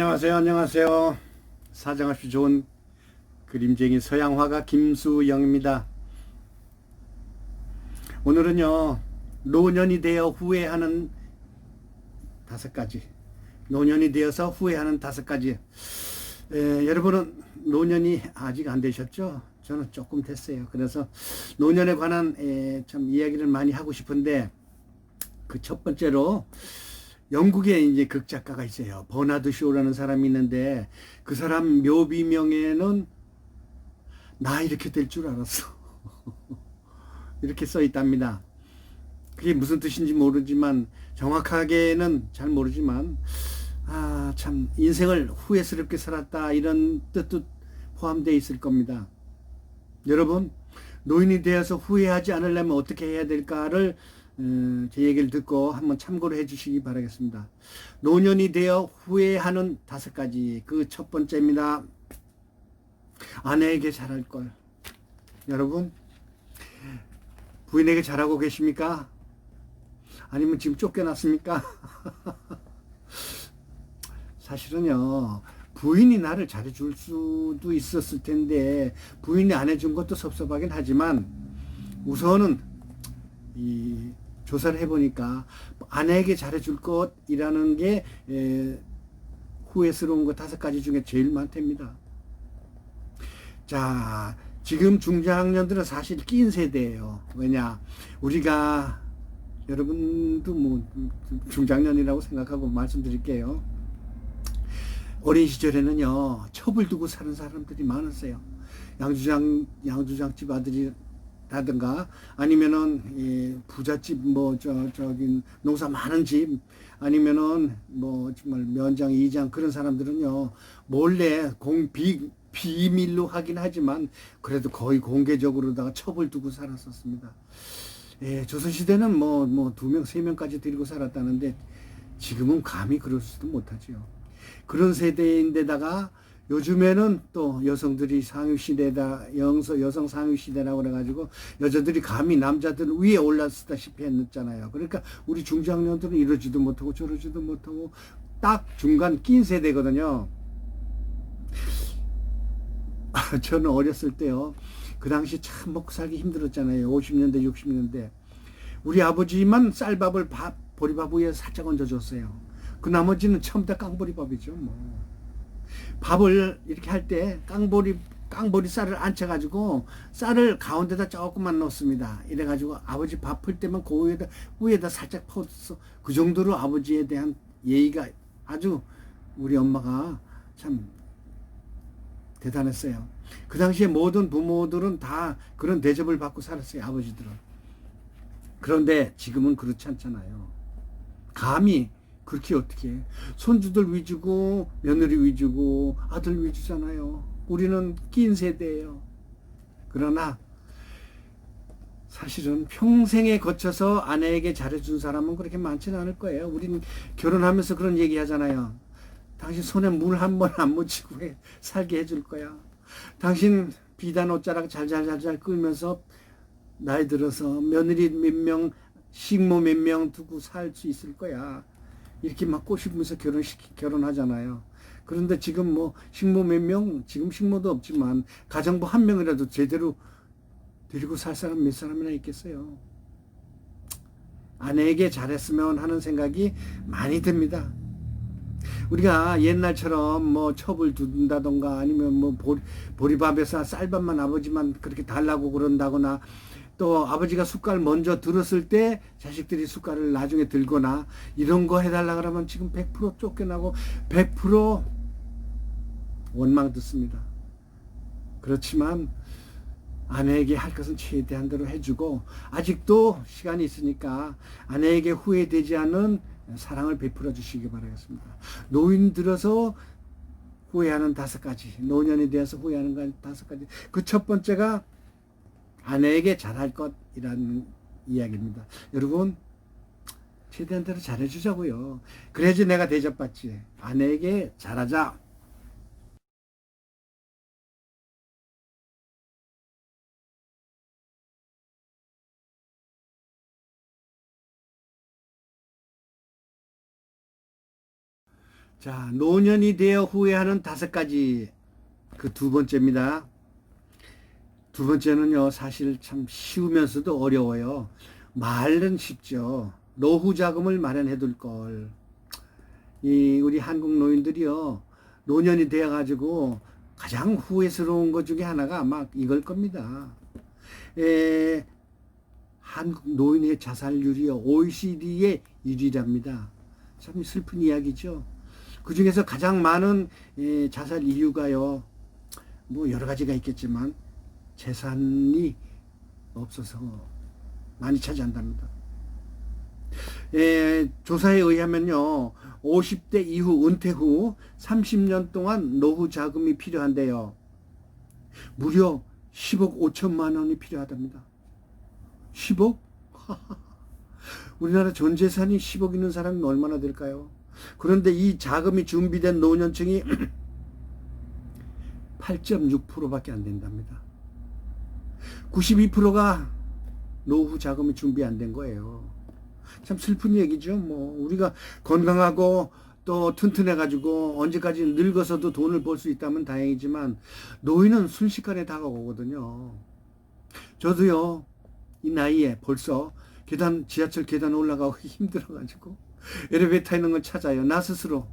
안녕하세요. 안녕하세요. 사정없이 좋은 그림쟁이 서양화가 김수영입니다. 오늘은요, 노년이 되어 후회하는 5가지. 노년이 되어서 후회하는 5가지. 여러분은 노년이 아직 안 되셨죠? 저는 조금 됐어요. 그래서 노년에 관한 참 이야기를 많이 하고 싶은데, 그 첫 번째로 영국에 이제 극작가가 있어요. 버나드 쇼라는 사람이 있는데 그 사람 묘비명에는 나 이렇게 될 줄 알았어. 이렇게 써 있답니다. 그게 무슨 뜻인지 모르지만 정확하게는 잘 모르지만 참 인생을 후회스럽게 살았다 이런 뜻도 포함되어 있을 겁니다. 여러분 노인이 되어서 후회하지 않으려면 어떻게 해야 될까를 제 얘기를 듣고 한번 참고를 해 주시기 바라겠습니다. 노년이 되어 후회하는 5가지. 그 첫 번째입니다. 아내에게 잘할 걸. 여러분 부인에게 잘하고 계십니까? 아니면 지금 쫓겨났습니까? 사실은요 부인이 나를 잘해줄 수도 있었을 텐데 부인이 안 해준 것도 섭섭하긴 하지만 우선은 이 조사를 해보니까 아내에게 잘해줄 것이라는 게 후회스러운 것 5가지 중에 제일 많답니다. 자, 지금 중장년들은 사실 끼인 세대예요. 왜냐, 우리가 여러분도 뭐 중장년이라고 생각하고 말씀드릴게요. 어린 시절에는요 첩을 두고 사는 사람들이 많았어요. 양주장집 아들이 라든가 아니면은 부잣집 저기 농사 많은 집 아니면은 정말 면장 이장 그런 사람들은요 몰래 비밀로 하긴 하지만 그래도 거의 공개적으로다가 첩을 두고 살았었습니다. 조선시대는 2명 3명까지 데리고 살았다는데 지금은 감히 그럴 수도 못하죠. 그런 세대인데다가 요즘에는 또 여성들이 상류시대다, 여성 상류시대라고 그래가지고 여자들이 감히 남자들 위에 올랐다시피 했잖아요. 그러니까 우리 중장년들은 이러지도 못하고 저러지도 못하고 딱 중간 낀 세대거든요. 저는 어렸을 때요. 그 당시 참 먹고 살기 힘들었잖아요. 50년대, 60년대. 우리 아버지만 쌀밥을 보리밥 위에 살짝 얹어줬어요. 그 나머지는 처음 다 깡보리밥이죠. 밥을 이렇게 할 때 깡보리 쌀을 안쳐가지고 쌀을 가운데다 조금만 넣습니다. 이래가지고 아버지 밥 풀 때만 그 위에다 살짝 퍼서 그 정도로 아버지에 대한 예의가 아주 우리 엄마가 참 대단했어요. 그 당시에 모든 부모들은 다 그런 대접을 받고 살았어요. 아버지들은. 그런데 지금은 그렇지 않잖아요. 감히 그렇게 어떻게 해. 손주들 위주고 며느리 위주고 아들 위주잖아요. 우리는 낀 세대예요. 그러나 사실은 평생에 거쳐서 아내에게 잘해준 사람은 그렇게 많지는 않을 거예요. 우리는 결혼하면서 그런 얘기 하잖아요. 당신 손에 물 한 번 안 묻히고 살게 해줄 거야. 당신 비단 옷자락 잘잘잘잘 끌면서 나이 들어서 며느리 몇 명, 식모 몇 명 두고 살 수 있을 거야. 이렇게 막 꼬시면서 결혼하잖아요. 그런데 지금 식모 몇 명, 지금 식모도 없지만 가정부 1명이라도 제대로 데리고 살 사람 몇 사람이나 있겠어요. 아내에게 잘했으면 하는 생각이 많이 듭니다. 우리가 옛날처럼 첩을 둔다던가 아니면 보리밥에서 쌀밥만 아버지만 그렇게 달라고 그런다거나 또 아버지가 숟갈 먼저 들었을 때 자식들이 숟갈을 나중에 들거나 이런 거 해달라 그러면 지금 100% 쫓겨나고 100% 원망 듣습니다. 그렇지만 아내에게 할 것은 최대한 대로 해주고 아직도 시간이 있으니까 아내에게 후회되지 않는 사랑을 베풀어 주시기 바라겠습니다. 노인 들어서 후회하는 5가지, 노년이 되어서 후회하는 5가지. 그 첫 번째가 아내에게 잘할 것이라는 이야기입니다. 여러분 최대한 대로 잘해주자고요. 그래야지 내가 대접받지. 아내에게 잘하자. 자, 노년이 되어 후회하는 5가지. 그 두 번째입니다. 두 번째는요, 사실 참 쉬우면서도 어려워요. 말은 쉽죠. 노후 자금을 마련해 둘 걸. 우리 한국 노인들이요, 노년이 되어가지고 가장 후회스러운 것 중에 하나가 아마 이걸 겁니다. 한국 노인의 자살률이요, OECD의 1위랍니다. 참 슬픈 이야기죠. 그 중에서 가장 많은 자살 이유가요, 뭐 여러 가지가 있겠지만 재산이 없어서 많이 차지한답니다. 조사에 의하면요, 50대 이후 은퇴 후 30년 동안 노후 자금이 필요한데요, 무려 10억 5천만 원이 필요하답니다. 10억? 우리나라 전 재산이 10억 있는 사람이 얼마나 될까요? 그런데 이 자금이 준비된 노년층이 8.6%밖에 안 된답니다. 92%가 노후 자금이 준비 안 된 거예요. 참 슬픈 얘기죠. 뭐 우리가 건강하고 또 튼튼해가지고 언제까지 늙어서도 돈을 벌 수 있다면 다행이지만 노인은 순식간에 다가오거든요. 저도요, 이 나이에 벌써 지하철 계단 올라가기 힘들어가지고 엘리베이터 있는 걸 찾아요. 나 스스로.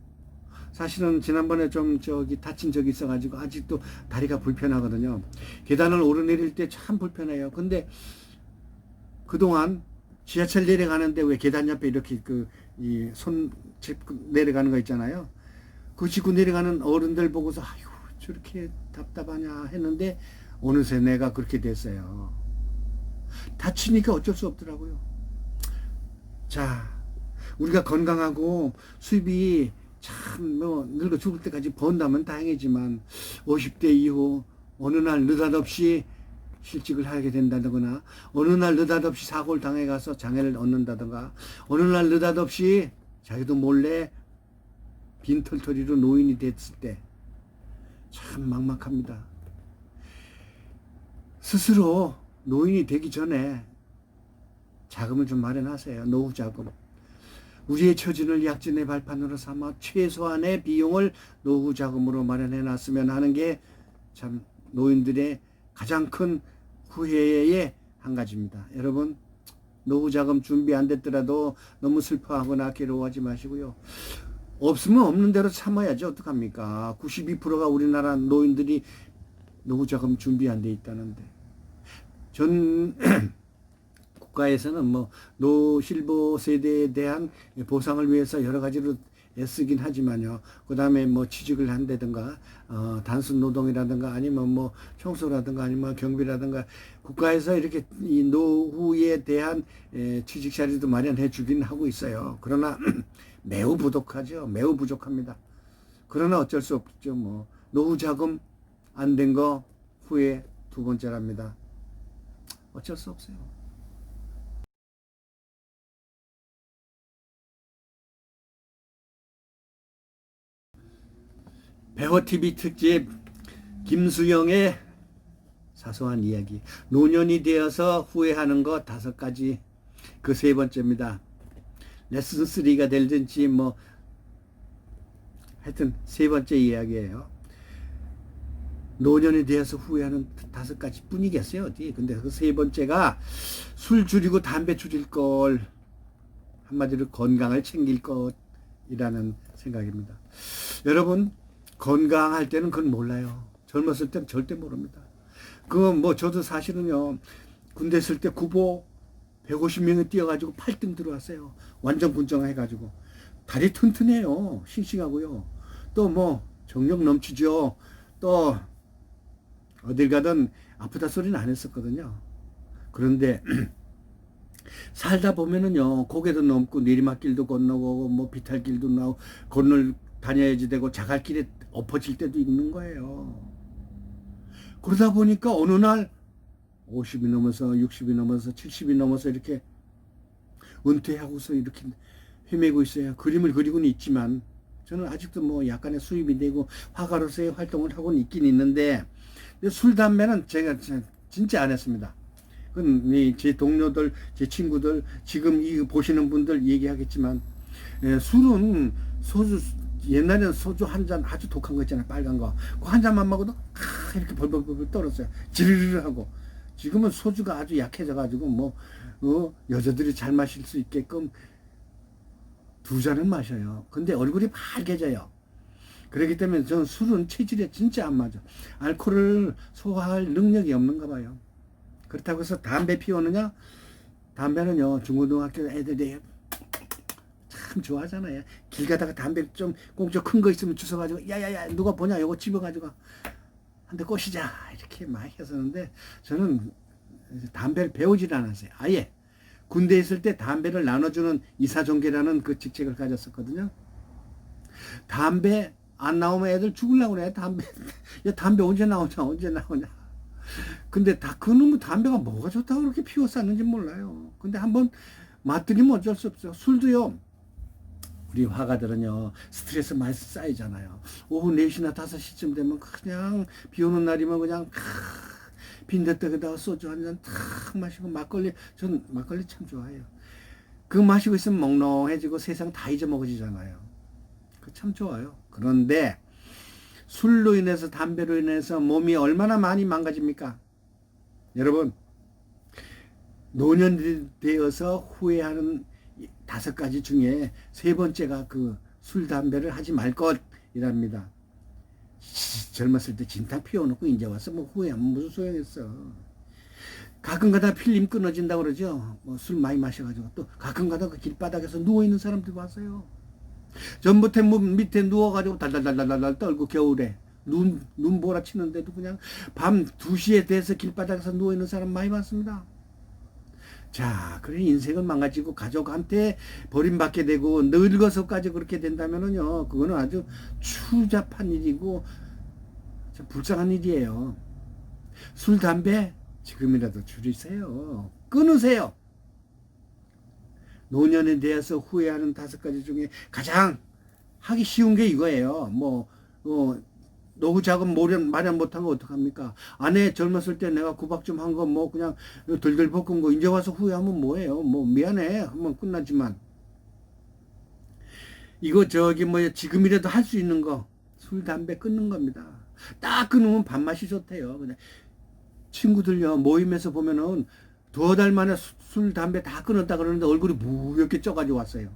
사실은 지난번에 좀 다친 적이 있어가지고 아직도 다리가 불편하거든요. 계단을 오르내릴 때 참 불편해요. 근데 그동안 지하철 내려가는데 왜 계단 옆에 이렇게 이 손 짚고 내려가는 거 있잖아요. 그 짚고 내려가는 어른들 보고서 아유, 저렇게 답답하냐 했는데 어느새 내가 그렇게 됐어요. 다치니까 어쩔 수 없더라고요. 자, 우리가 건강하고 수입이 참 늙어 죽을 때까지 번다면 다행이지만 50대 이후 어느 날 느닷없이 실직을 하게 된다거나 어느 날 느닷없이 사고를 당해 가서 장애를 얻는다든가 어느 날 느닷없이 자기도 몰래 빈털터리로 노인이 됐을 때 참 막막합니다. 스스로 노인이 되기 전에 자금을 좀 마련하세요. 노후 자금. 우리의 처진을 약진의 발판으로 삼아 최소한의 비용을 노후 자금으로 마련해 놨으면 하는 게 참 노인들의 가장 큰 후회의 한 가지입니다. 여러분, 노후 자금 준비 안 됐더라도 너무 슬퍼하거나 괴로워하지 마시고요. 없으면 없는 대로 참아야죠. 어떡합니까? 92%가 우리나라 노인들이 노후 자금 준비 안 돼 있다는데. 전 국가에서는 뭐 노실버 세대에 대한 보상을 위해서 여러 가지로 애쓰긴 하지만요. 그 다음에 뭐 취직을 한다든가 단순 노동이라든가 아니면 뭐 청소라든가 아니면 경비라든가 국가에서 이렇게 이 노후에 대한 취직 자리도 마련해 주긴 하고 있어요. 그러나 매우 부족하죠. 매우 부족합니다. 그러나 어쩔 수 없죠. 뭐 노후 자금 안 된 거 후회 두 번째랍니다. 어쩔 수 없어요. 배워TV 특집 김수영의 사소한 이야기. 노년이 되어서 후회하는 거 5가지. 그 세 번째입니다. 레슨 3가 될든지 뭐 하여튼 세 번째 이야기예요. 노년이 되어서 후회하는 5가지 뿐이겠어요 어디. 근데 그 세 번째가 술 줄이고 담배 줄일 걸, 한마디로 건강을 챙길 것이라는 생각입니다. 여러분, 건강할 때는 그건 몰라요. 젊었을 때는 절대 모릅니다. 그건 뭐 저도 사실은요, 군대 있을 때 구보 150명이 뛰어가지고 8등 들어왔어요. 완전 군정해가지고. 다리 튼튼해요. 싱싱하고요. 또 뭐 정력 넘치죠. 또 어딜 가든 아프다 소리는 안 했었거든요. 그런데 살다 보면은요, 고개도 넘고 내리막길도 건너고 뭐 비탈길도 나오고 건널 다녀야지 되고 자갈길에 엎어질 때도 있는 거예요. 그러다 보니까 어느 날 50이 넘어서 60이 넘어서 70이 넘어서 이렇게 은퇴하고서 이렇게 헤매고 있어요. 그림을 그리고는 있지만 저는 아직도 뭐 약간의 수입이 되고 화가로서의 활동을 하고는 있긴 있는데 술 담배는 제가 진짜 안 했습니다. 그건 제 동료들, 제 친구들, 지금 이 보시는 분들 얘기하겠지만 술은 소주 옛날에는 소주 한 잔 아주 독한 거 있잖아요. 빨간 거. 그 한 잔만 먹어도 이렇게 벌벌벌 떨었어요. 지르르 하고. 지금은 소주가 아주 약해져가지고 여자들이 잘 마실 수 있게끔 두 잔은 마셔요. 근데 얼굴이 빨개져요. 그렇기 때문에 저는 술은 체질에 진짜 안 맞아. 알코올을 소화할 능력이 없는가 봐요. 그렇다고 해서 담배 피우느냐? 담배는요, 중고등학교 애들이 참 좋아하잖아요. 길 가다가 담배 좀 꽁초 큰 거 있으면 주워가지고, 야야야, 누가 보냐? 요거 집어가지고 한 대 꼬시자. 이렇게 많이 했었는데, 저는 담배를 배우질 않았어요. 아예. 군대에 있을 때 담배를 나눠주는 이사종계라는 그 직책을 가졌었거든요. 담배 안 나오면 애들 죽으려고 그래. 야, 담배 언제 나오냐. 근데 그놈의 담배가 뭐가 좋다고 그렇게 피워쌌는지 몰라요. 근데 한번 맛들이면 어쩔 수 없어요. 술도요. 우리 화가들은요, 스트레스 많이 쌓이잖아요. 오후 4시나 5시쯤 되면 그냥 비 오는 날이면 그냥 빈대떡에다가 소주 한 잔 탁 마시고 전 막걸리 참 좋아해요. 그거 마시고 있으면 멍롱해지고 세상 다 잊어먹어지잖아요. 그 참 좋아요. 그런데 술로 인해서 담배로 인해서 몸이 얼마나 많이 망가집니까? 여러분, 노년이 되어서 후회하는 5가지 중에 3번째가 그 술, 담배를 하지 말 것이랍니다. 젊었을 때 진탕 피워놓고 이제 와서 후회하면 무슨 소용있어. 가끔가다 필름 끊어진다고 그러죠. 술 많이 마셔가지고. 또 가끔가다 그 길바닥에서 누워있는 사람들 봤어요. 전봇대 밑에 누워가지고 달달달달달 떨고 겨울에 눈 몰아치는데도 그냥 밤 2시에 돼서 길바닥에서 누워있는 사람 많이 봤습니다. 자, 그래 인생을 망가지고 가족한테 버림받게 되고 늙어서까지 그렇게 된다면은요, 그거는 아주 추잡한 일이고 참 불쌍한 일이에요. 술, 담배 지금이라도 줄이세요. 끊으세요. 노년에 대해서 후회하는 5가지 중에 가장 하기 쉬운 게 이거예요. 노후 자금 마련 못한 거 어떡합니까? 아내 젊었을 때 내가 구박 좀 한 거 그냥 덜덜 볶은 거 이제 와서 후회하면 뭐예요? 미안해 하면 끝나지만 이거 지금이라도 할 수 있는 거 술, 담배 끊는 겁니다. 딱 끊으면 밥맛이 좋대요. 그냥 친구들요 모임에서 보면은 2달 만에 술, 담배 다 끊었다 그러는데 얼굴이 무겁게 쪄가지고 왔어요.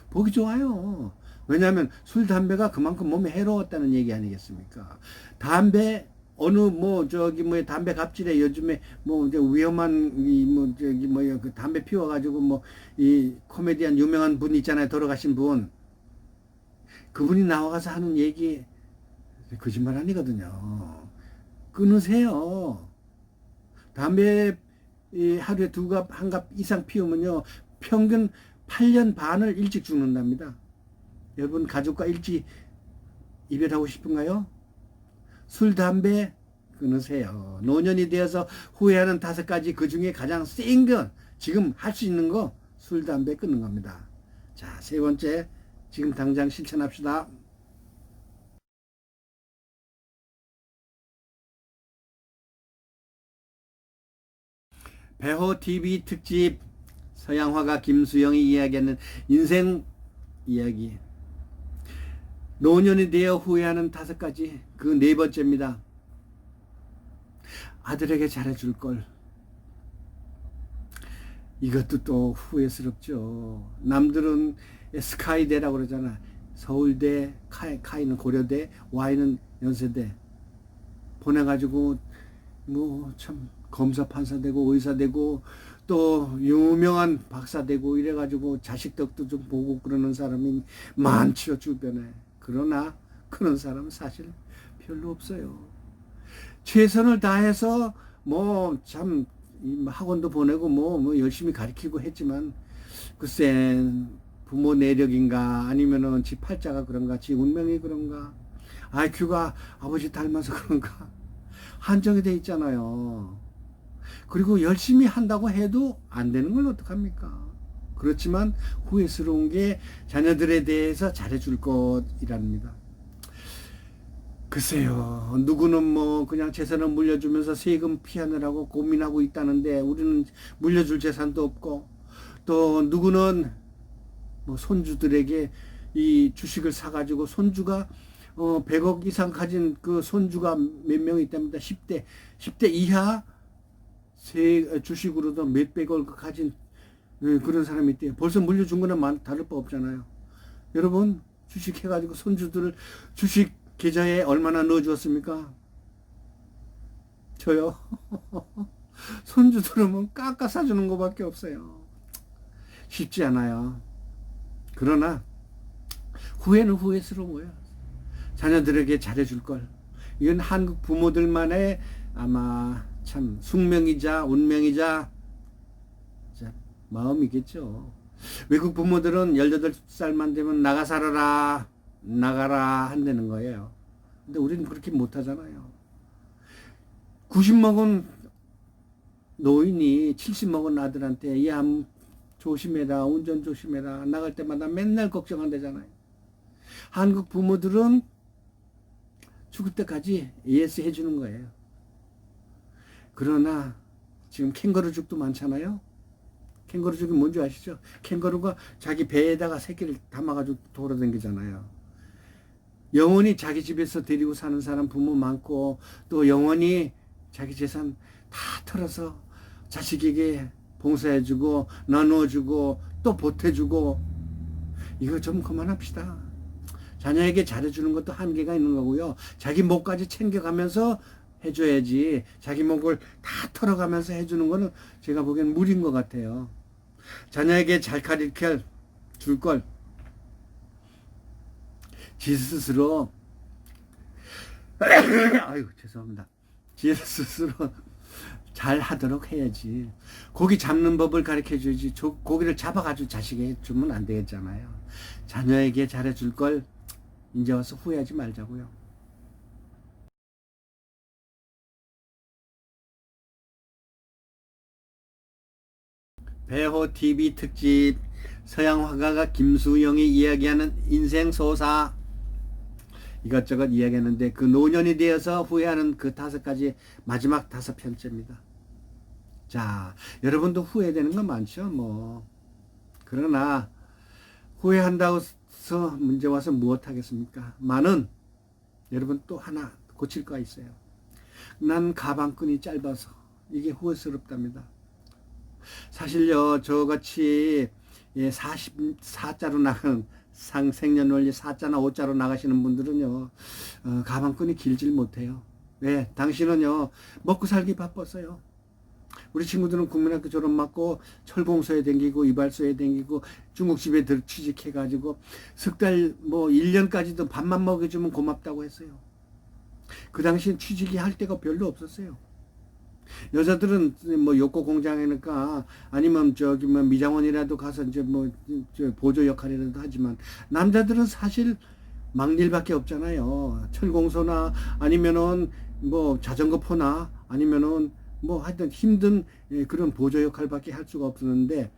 보기 좋아요. 왜냐하면 술, 담배가 그만큼 몸에 해로웠다는 얘기 아니겠습니까? 담배 담배 갑질에 요즘에 이제 위험한 그 담배 피워가지고 이 코미디언 유명한 분 있잖아요. 돌아가신 분. 그분이 나와서 하는 얘기 거짓말 아니거든요. 끊으세요. 담배 하루에 2갑, 1갑 이상 피우면요 평균 8년 반을 일찍 죽는답니다. 여러분 가족과 일찍 이별하고 싶은가요? 술, 담배 끊으세요. 노년이 되어서 후회하는 5가지 그 중에 가장 센 건 지금 할 수 있는 거 술, 담배 끊는 겁니다. 자, 3번째 지금 당장 실천합시다. 배호 TV 특집 서양화가 김수영이 이야기하는 인생 이야기. 노년이 되어 후회하는 5가지 그 4번째입니다. 아들에게 잘해줄 걸. 이것도 또 후회스럽죠. 남들은 스카이대라고 그러잖아. 서울대, 카이는 고려대, Y는 연세대 보내가지고 참 검사, 판사 되고 의사 되고 또 유명한 박사 되고 이래가지고 자식 덕도 좀 보고 그러는 사람이 많지요 주변에. 그러나 그런 사람은 사실 별로 없어요. 최선을 다해서 참 학원도 보내고 열심히 가르치고 했지만 글쎄 부모 내력인가 아니면은 지 팔자가 그런가 지 운명이 그런가 IQ가 아버지 닮아서 그런가 한정이 돼 있잖아요. 그리고 열심히 한다고 해도 안 되는 걸 어떡합니까? 그렇지만 후회스러운 게 자녀들에 대해서 잘해줄 것이랍니다. 글쎄요, 누구는 그냥 재산을 물려주면서 세금 피하느라고 고민하고 있다는데 우리는 물려줄 재산도 없고, 또 누구는 손주들에게 이 주식을 사가지고 손주가 100억 이상 가진 그 손주가 몇 명이 있답니다. 10대 이하 주식으로도 몇백억 가진 그런 사람이 있대요. 벌써 물려준 거는 다를 바 없잖아요. 여러분 주식 해가지고 손주들을 주식 계좌에 얼마나 넣어주었습니까? 저요. 손주들은 깎아 사주는 것밖에 없어요. 쉽지 않아요. 그러나 후회는 후회스러워요. 자녀들에게 잘해줄 걸. 이건 한국 부모들만의 아마 참 숙명이자 운명이자 마음이겠죠. 외국 부모들은 18살만 되면 나가 살아라, 나가라 한다는 거예요. 근데 우리는 그렇게 못하잖아요. 90 먹은 노인이 70 먹은 아들한테 야 조심해라, 운전 조심해라, 나갈 때마다 맨날 걱정한다잖아요. 한국 부모들은 죽을 때까지 예스 해주는 거예요. 그러나 지금 캥거루죽도 많잖아요. 캥거루죽이 뭔지 아시죠? 캥거루가 자기 배에다가 새끼를 담아가지고 돌아다니잖아요. 영원히 자기 집에서 데리고 사는 사람 부모 많고, 또 영원히 자기 재산 다 털어서 자식에게 봉사해주고 나누어주고 또 보태주고. 이거 좀 그만합시다. 자녀에게 잘해주는 것도 한계가 있는 거고요. 자기 목까지 챙겨가면서 해줘야지 자기 목을 다 털어가면서 해주는 거는 제가 보기엔 무리인 것 같아요. 자녀에게 잘 가르쳐 줄 걸 지 스스로 아유 죄송합니다. 지 스스로 잘 하도록 해야지. 고기 잡는 법을 가르쳐 줘야지. 고기를 잡아가지고 자식에게 주면 안 되겠잖아요. 자녀에게 잘해줄 걸 이제 와서 후회하지 말자고요. 배호 TV 특집, 서양 화가가 김수영이 이야기하는 인생 소사. 이것저것 이야기했는데 그 노년이 되어서 후회하는 그 5가지 마지막 5편째입니다. 자, 여러분도 후회되는 거 많죠, 뭐. 그러나 후회한다고 해서 문제 와서 무엇 하겠습니까? 많은 여러분 또 하나 고칠 거 있어요. 난 가방끈이 짧아서. 이게 후회스럽답니다. 사실요, 저같이 44자로 나가는 생년월일 4자나 5자로 나가시는 분들은요, 가방끈이 길질 못해요. 왜? 당신은요, 먹고 살기 바빴어요. 우리 친구들은 국민학교 졸업 맞고 철공소에 댕기고 이발소에 댕기고 중국집에 취직해가지고 석 달 뭐 1년까지도 밥만 먹여주면 고맙다고 했어요. 그 당시엔 취직이 할 데가 별로 없었어요. 여자들은 뭐 욕구 공장이니까 아니면 저기 뭐 미장원이라도 가서 이제 뭐 보조 역할이라도 하지만 남자들은 사실 막일밖에 없잖아요. 철공소나 아니면은 뭐 자전거 포나 아니면은 뭐 하여튼 힘든 그런 보조 역할밖에 할 수가 없었는데,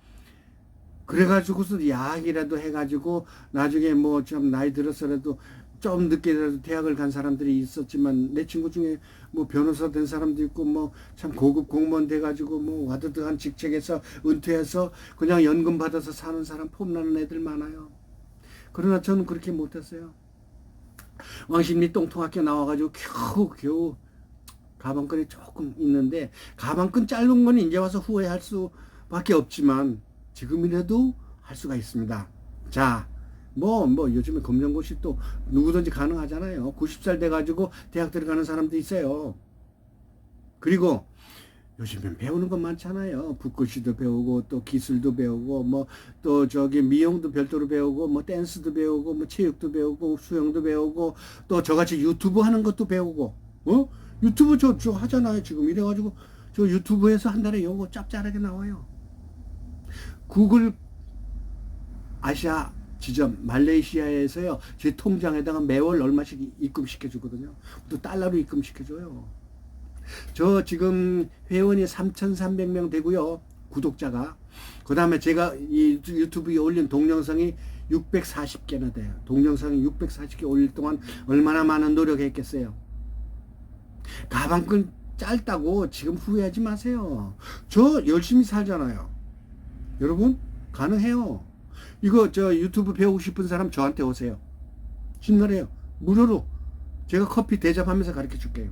그래가지고서 야학이라도 해가지고 나중에 뭐 좀 나이 들어서라도 좀 늦게라도 대학을 간 사람들이 있었지만, 내 친구 중에 뭐 변호사 된 사람도 있고 뭐 참 고급 공무원 돼가지고 뭐 와드드한 직책에서 은퇴해서 그냥 연금 받아서 사는 사람 폼나는 애들 많아요. 그러나 저는 그렇게 못했어요. 왕십리 똥통학교 나와가지고 겨우 가방끈이 조금 있는데, 가방끈 짧은 건 이제 와서 후회할 수밖에 없지만 지금이라도 할 수가 있습니다. 자, 뭐 요즘에 검정고시 또 누구든지 가능하잖아요. 90살 돼가지고 대학 들어가는 사람도 있어요. 그리고 요즘엔 배우는 것 많잖아요. 붓글씨도 배우고 또 기술도 배우고 뭐 또 저기 미용도 별도로 배우고 뭐 댄스도 배우고 뭐 체육도 배우고 수영도 배우고 또 저같이 유튜브 하는 것도 배우고. 유튜브 저 하잖아요. 지금 이래가지고 저 유튜브에서 한 달에 요거 짭짤하게 나와요. 구글 아시아 지점 말레이시아에서요, 제 통장에다가 매월 얼마씩 입금시켜 주거든요. 또 달러로 입금시켜 줘요. 저 지금 회원이 3,300명 되고요, 구독자가. 그 다음에 제가 이 유튜브에 올린 동영상이 640개나 돼요. 동영상이 640개 올릴 동안 얼마나 많은 노력했겠어요. 가방끈 짧다고 지금 후회하지 마세요. 저 열심히 살잖아요. 여러분 가능해요. 이거 저 유튜브 배우고 싶은 사람 저한테 오세요. 신나래요. 무료로 제가 커피 대접하면서 가르쳐 줄게요.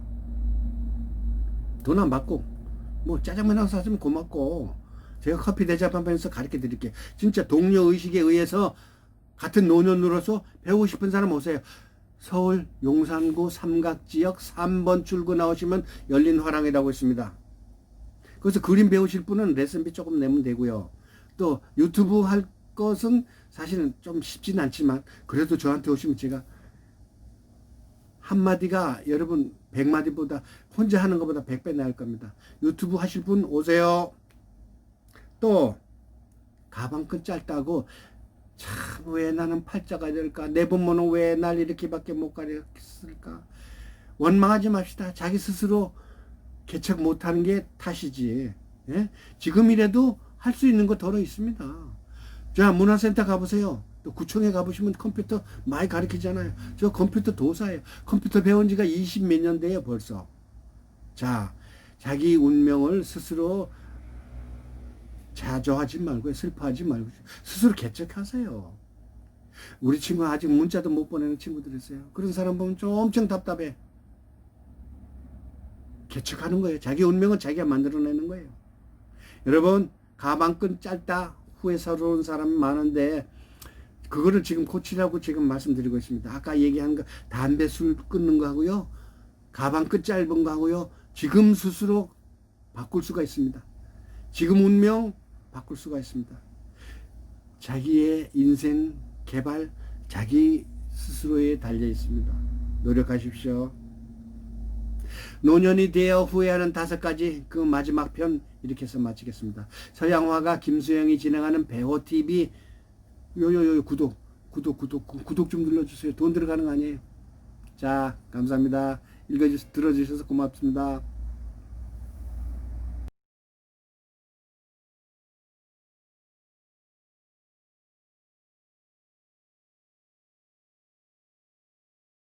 돈 안 받고 뭐 짜장면 하나 사주면 고맙고 제가 커피 대접하면서 가르쳐 드릴게요. 진짜 동료 의식에 의해서 같은 노년으로서 배우고 싶은 사람 오세요. 서울 용산구 삼각지역 3번 출구 나오시면 열린 화랑이라고 있습니다. 그래서 그림 배우실 분은 레슨비 조금 내면 되고요. 또 유튜브 할 것은 사실은 좀 쉽진 않지만 그래도 저한테 오시면 제가 한마디가 여러분 100마디보다 혼자 하는 것보다 100배 나을 겁니다. 유튜브 하실 분 오세요. 또 가방끈 짧다고 참 왜 나는 팔자가 될까? 내 부모는 왜 날 이렇게밖에 못 가르쳤을까? 원망하지 맙시다. 자기 스스로 개척 못하는 게 탓이지. 예? 지금이라도 할 수 있는 거 덜어 있습니다. 자, 문화센터 가보세요. 또 구청에 가보시면 컴퓨터 많이 가르치잖아요. 저 컴퓨터 도사예요. 컴퓨터 배운 지가 20 몇 년 돼요 벌써. 자, 자기 운명을 스스로 자조하지 말고 슬퍼하지 말고 스스로 개척하세요. 우리 친구 아직 문자도 못 보내는 친구들 있어요. 그런 사람 보면 좀 엄청 답답해. 개척하는 거예요. 자기 운명은 자기가 만들어내는 거예요. 여러분, 가방끈 짧다 후회스러운 사람이 많은데 그거를 지금 고치라고 지금 말씀드리고 있습니다. 아까 얘기한 거 담배 술 끊는 거 하고요. 가방끈 짧은 거 하고요. 지금 스스로 바꿀 수가 있습니다. 지금 운명 바꿀 수가 있습니다. 자기의 인생 개발 자기 스스로에 달려 있습니다. 노력하십시오. 노년이 되어 후회하는 5가지 그 마지막 편 이렇게 해서 마치겠습니다. 서양화가 김수영이 진행하는 배호TV 요요요 구독 좀 눌러주세요. 돈 들어가는 거 아니에요. 자, 감사합니다. 들어주셔서 고맙습니다.